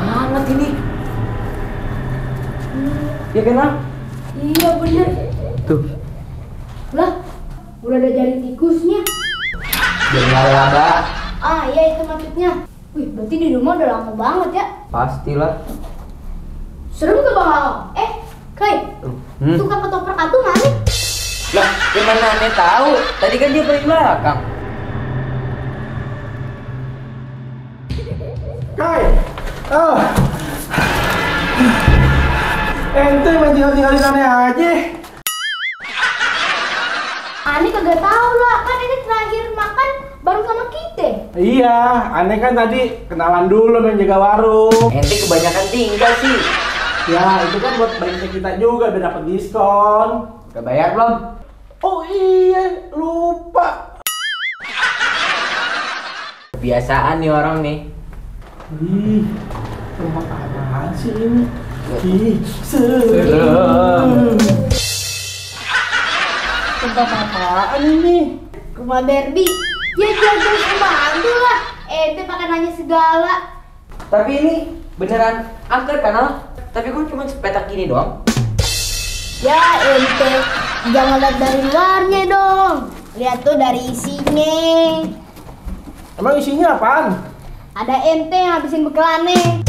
banget ini. Ya kan, Lang? Iya bener. Tuh. Lah, udah ada jaring tikusnya. Dengar laba. Ah iya itu maksudnya. Wih, berarti di rumah udah lama banget ya. Pastilah. Serem gak Bang Ao? Kai, tukang ketoprak itu mana? Lah, gimana aneh tahu? Tadi kan dia paling belakang. Kai, ente main tinggalin aneh aja. Ani kagak tahu lah, kan ini terakhir makan baru sama kita. Iya, aneh kan tadi kenalan dulu main jaga warung. Ente kebanyakan tinggal sih. Ya, itu kan buat belanja kita juga biar dapat diskon. Udah bayar belum? Oh iya, lupa. Kebiasaan nih orang nih. Ih, tempat apaan sih ini? Ih, Serem. tempat apaan ini? Rumah Barbie. Ya jajan pembantu lah. Ente pakai nanya segala. Tapi ini beneran angker kan, Al? Tapi gue cuma sepetak gini doang. Ya ente, jangan lihat dari luarnya dong. Lihat tuh dari isinya. Emang isinya apaan? Ada ente yang habisin bekelannya.